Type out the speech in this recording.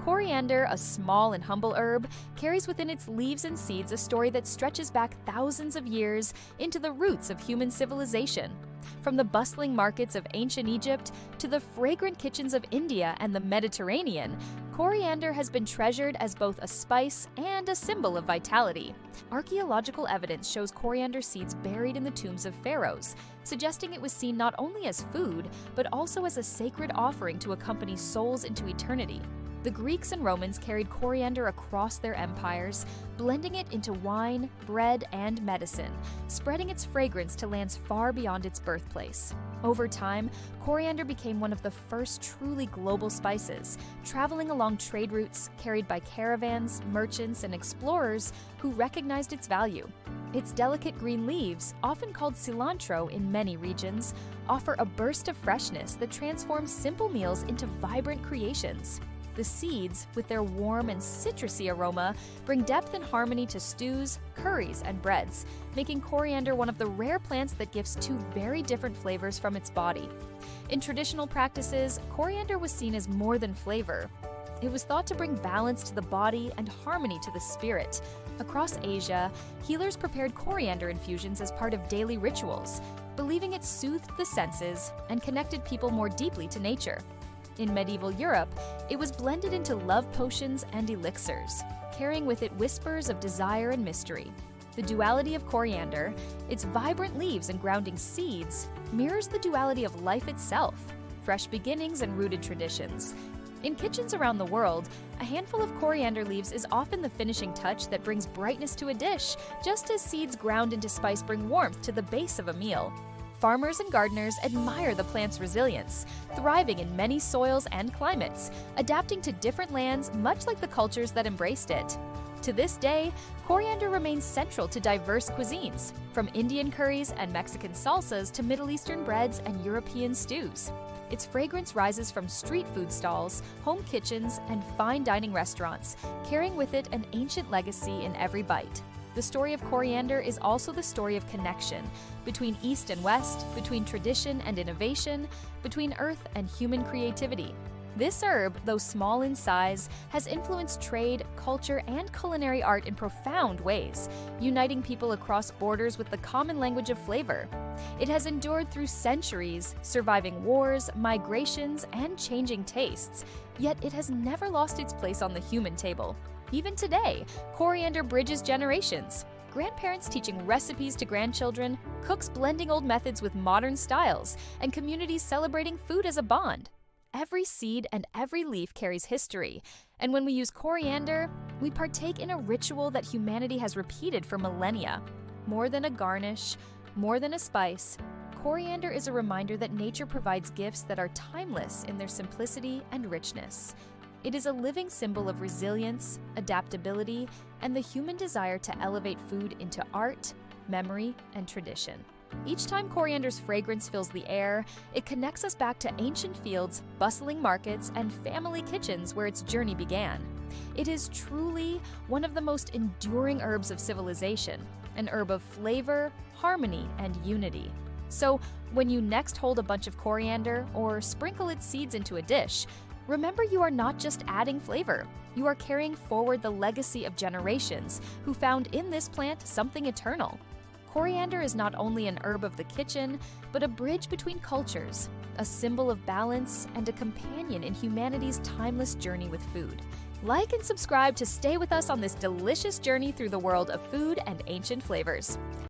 Coriander, a small and humble herb, carries within its leaves and seeds a story that stretches back thousands of years into the roots of human civilization. From the bustling markets of ancient Egypt to the fragrant kitchens of India and the Mediterranean, coriander has been treasured as both a spice and a symbol of vitality. Archaeological evidence shows coriander seeds buried in the tombs of pharaohs, suggesting it was seen not only as food, but also as a sacred offering to accompany souls into eternity. The Greeks and Romans carried coriander across their empires, blending it into wine, bread, and medicine, spreading its fragrance to lands far beyond its birthplace. Over time, coriander became one of the first truly global spices, traveling along trade routes carried by caravans, merchants, and explorers who recognized its value. Its delicate green leaves, often called cilantro in many regions, offer a burst of freshness that transforms simple meals into vibrant creations. The seeds, with their warm and citrusy aroma, bring depth and harmony to stews, curries, and breads, making coriander one of the rare plants that gives two very different flavors from its body. In traditional practices, coriander was seen as more than flavor. It was thought to bring balance to the body and harmony to the spirit. Across Asia, healers prepared coriander infusions as part of daily rituals, believing it soothed the senses and connected people more deeply to nature. In medieval Europe, it was blended into love potions and elixirs, carrying with it whispers of desire and mystery. The duality of coriander, its vibrant leaves and grounding seeds, mirrors the duality of life itself, fresh beginnings and rooted traditions. In kitchens around the world, a handful of coriander leaves is often the finishing touch that brings brightness to a dish, just as seeds ground into spice bring warmth to the base of a meal. Farmers and gardeners admire the plant's resilience, thriving in many soils and climates, adapting to different lands much like the cultures that embraced it. To this day, coriander remains central to diverse cuisines, from Indian curries and Mexican salsas to Middle Eastern breads and European stews. Its fragrance rises from street food stalls, home kitchens, and fine dining restaurants, carrying with it an ancient legacy in every bite. The story of coriander is also the story of connection between East and West, between tradition and innovation, between earth and human creativity. This herb, though small in size, has influenced trade, culture, and culinary art in profound ways, uniting people across borders with the common language of flavor. It has endured through centuries, surviving wars, migrations, and changing tastes, yet it has never lost its place on the human table. Even today, coriander bridges generations. Grandparents teaching recipes to grandchildren, cooks blending old methods with modern styles, and communities celebrating food as a bond. Every seed and every leaf carries history, and when we use coriander, we partake in a ritual that humanity has repeated for millennia. More than a garnish, more than a spice, coriander is a reminder that nature provides gifts that are timeless in their simplicity and richness. It is a living symbol of resilience, adaptability, and the human desire to elevate food into art, memory, and tradition. Each time coriander's fragrance fills the air, it connects us back to ancient fields, bustling markets, and family kitchens where its journey began. It is truly one of the most enduring herbs of civilization, an herb of flavor, harmony, and unity. So, when you next hold a bunch of coriander or sprinkle its seeds into a dish, remember, you are not just adding flavor. You are carrying forward the legacy of generations who found in this plant something eternal. Coriander is not only an herb of the kitchen, but a bridge between cultures, a symbol of balance, and a companion in humanity's timeless journey with food. Like and subscribe to stay with us on this delicious journey through the world of food and ancient flavors.